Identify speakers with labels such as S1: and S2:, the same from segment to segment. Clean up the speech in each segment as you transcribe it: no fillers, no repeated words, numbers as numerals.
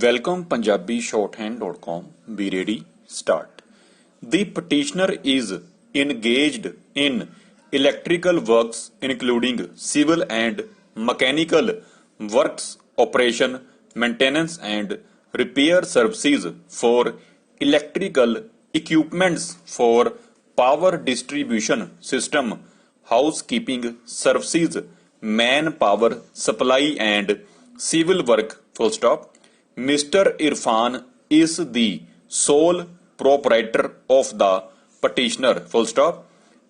S1: Welcome PunjabiShorthand.com. Be ready. Start. The petitioner is engaged in electrical works including civil and mechanical works, operation, maintenance and repair services for electrical equipments for power distribution system, housekeeping services, manpower supply and civil work. Full stop. Mr. Irfan is the sole proprietor of the petitioner. Full stop.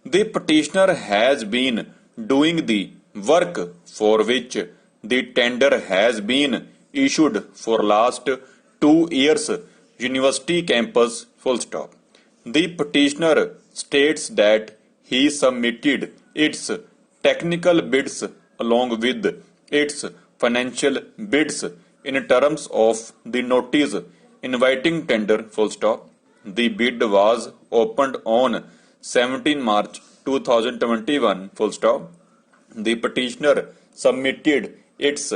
S1: The petitioner has been doing the work for which the tender has been issued for last 2 years. University campus. Full stop. The petitioner states that he submitted its technical bids along with its financial bids in terms of the notice inviting tender. Full stop. The bid was opened on 17 March 2021. Full stop. The petitioner submitted its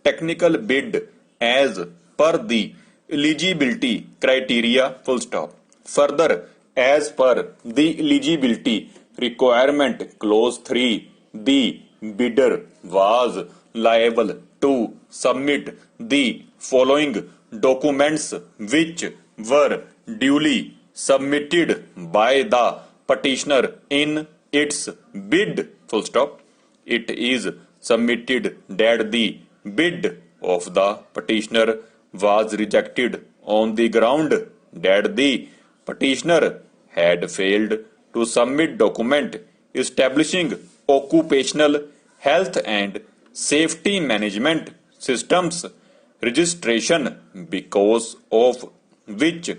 S1: technical bid as per the eligibility criteria. Full stop. Further, as per the eligibility requirement clause 3, the bidder was liable to submit the following documents which were duly submitted by the petitioner in its bid. Full stop. It is submitted that the bid of the petitioner was rejected on the ground that the petitioner had failed to submit document establishing occupational health and safety management systems registration, because of which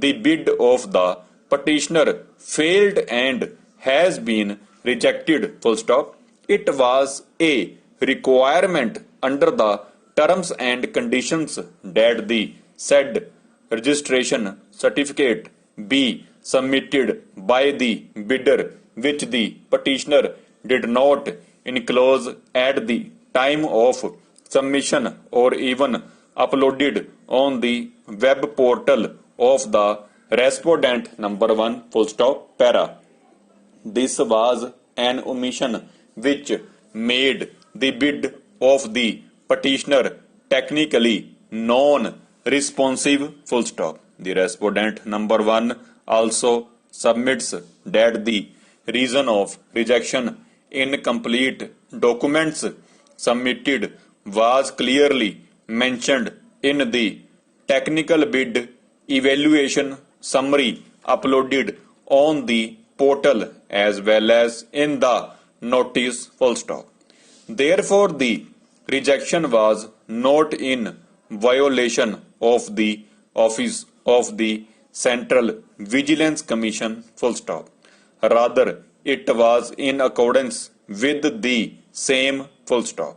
S1: the bid of the petitioner failed and has been rejected. Full stop. It was a requirement under the terms and conditions that the said registration certificate be submitted by the bidder, which the petitioner did not enclose at the time of submission or even uploaded on the web portal of the respondent. Number 1. Full stop. Para. This was an omission which made the bid of the petitioner technically non-responsive. Full stop. The respondent number 1 also submits that the reason of rejection incomplete documents submitted was clearly mentioned in the technical bid evaluation summary uploaded on the portal as well as in the notice. Full stop. Therefore, the rejection was not in violation of the office of the Central Vigilance Commission. Full stop. Rather, it was in accordance with the same. Full stop.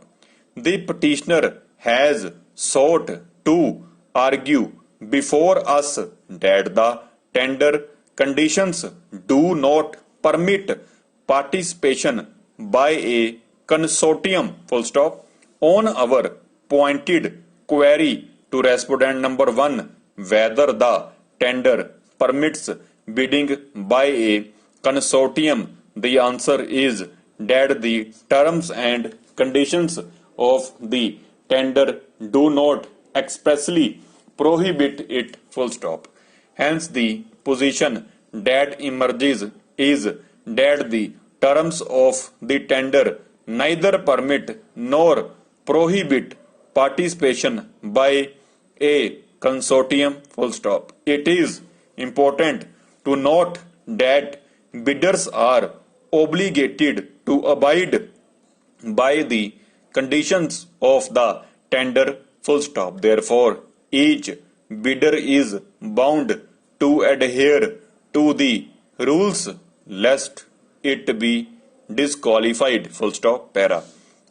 S1: The petitioner has sought to argue before us that the tender conditions do not permit participation by a consortium. Full stop. On our pointed query to respondent number 1 whether the tender permits bidding by a consortium, the answer is that the terms and conditions of the tender do not expressly prohibit it. Full stop. Hence, the position that emerges is that the terms of the tender neither permit nor prohibit participation by a consortium. Full stop. It is important to note that bidders are obligated to abide by the conditions of the tender. Full stop. Therefore, each bidder is bound to adhere to the rules lest it be disqualified. Full stop. Para.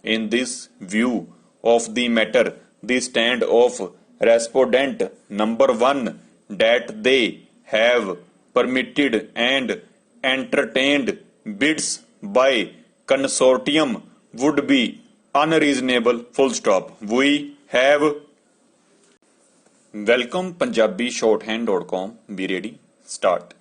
S1: In this view of the matter, the stand of respondent number 1 that they have permitted and entertained bids by consortium would be unreasonable. Full stop. We have Welcome punjabishorthand.com. Be ready. Start.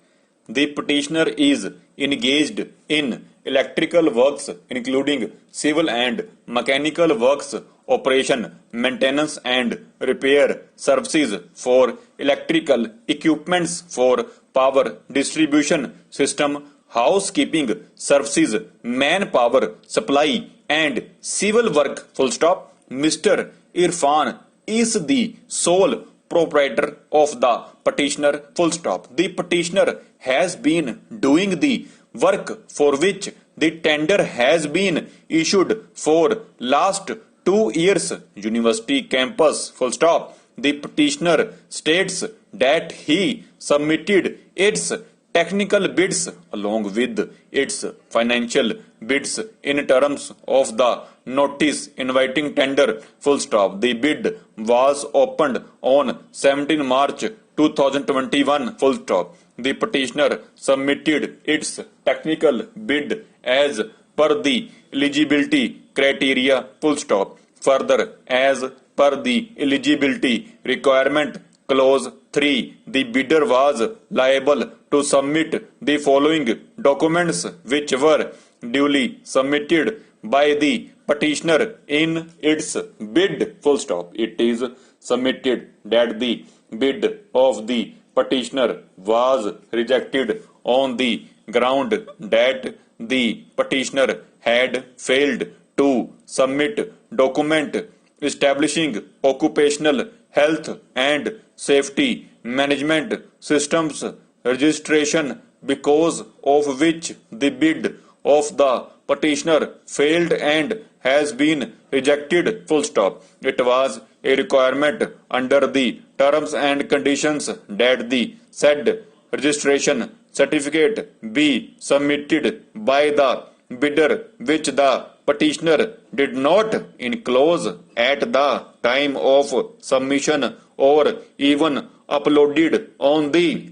S1: The petitioner is engaged in electrical works including civil and mechanical works, operation, maintenance and repair services for electrical equipments for power distribution system, housekeeping services, manpower supply and civil work. Full stop. Mr. Irfan is the sole proprietor of the petitioner. Full stop. The petitioner has been doing the work for which the tender has been issued for last 2 years. University campus. Full stop. The petitioner states that he submitted its technical bids along with its financial bids in terms of the notice inviting tender. Full stop. The bid was opened on 17 March 2021. Full stop. The petitioner submitted its technical bid as per the eligibility criteria. Full stop. Further, as per the eligibility requirement clause 3, the bidder was liable to submit the following documents which were duly submitted by the petitioner in its bid. Full stop. It is submitted that the bid of the petitioner was rejected on the ground that the petitioner had failed to submit document establishing occupational health and safety management systems registration, because of which the bid of the petitioner failed and has been rejected. Full stop. It was a requirement under the terms and conditions that the said registration certificate be submitted by the bidder, which the petitioner did not enclose at the time of submission or even uploaded on the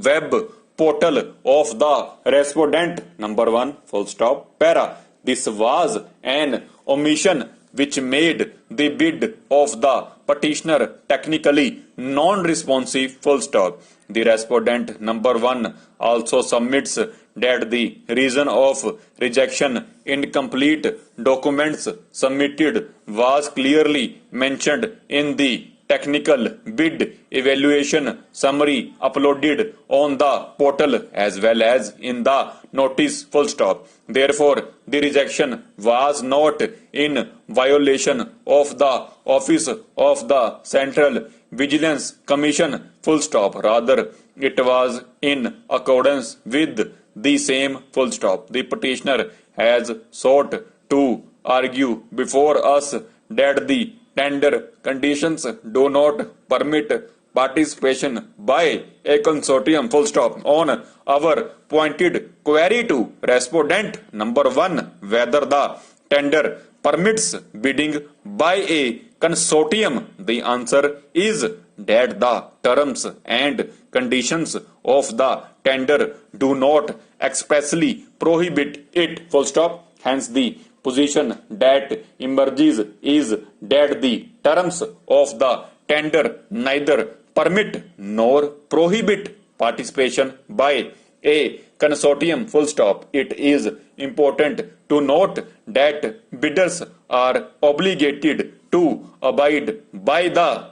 S1: web portal of the respondent. Number 1. Full stop. Para. This was an omission which made the bid of the petitioner technically non-responsive. Full stop. The respondent number 1 also submits that the reason of rejection incomplete documents submitted was clearly mentioned in the technical bid evaluation summary uploaded on the portal as well as in the notice. Full stop. Therefore, the rejection was not in violation of the office of the Central Vigilance Commission. Full stop. Rather, it was in accordance with the same. Full stop. The petitioner has sought to argue before us that the tender conditions do not permit participation by a consortium. Full stop. On our pointed query to respondent number 1 whether the tender permits bidding by a consortium, the answer is that the terms and conditions of the tender do not expressly prohibit it. Full stop. Hence, the position that emerges is that the terms of the tender neither permit nor prohibit participation by a consortium. Full stop. It is important to note that bidders are obligated to abide by the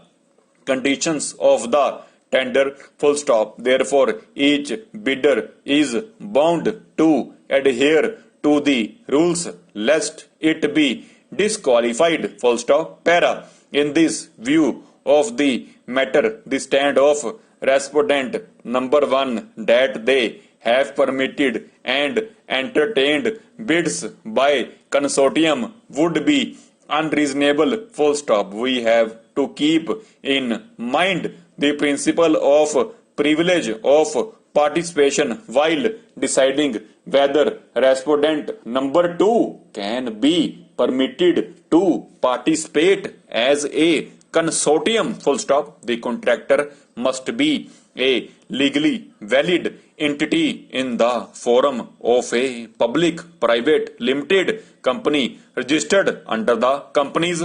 S1: conditions of the tender. Full stop. Therefore, each bidder is bound to adhere to the rules lest it be disqualified. Full stop. Para. In this view of the matter, the stand of respondent number 1 that they have permitted and entertained bids by consortium would be unreasonable. Full stop. We have to keep in mind the principle of privilege of participation while deciding whether respondent number 2 can be permitted to participate as a consortium. Full stop. The contractor must be a legally valid entity in the form of a public, private, limited company registered under the Companies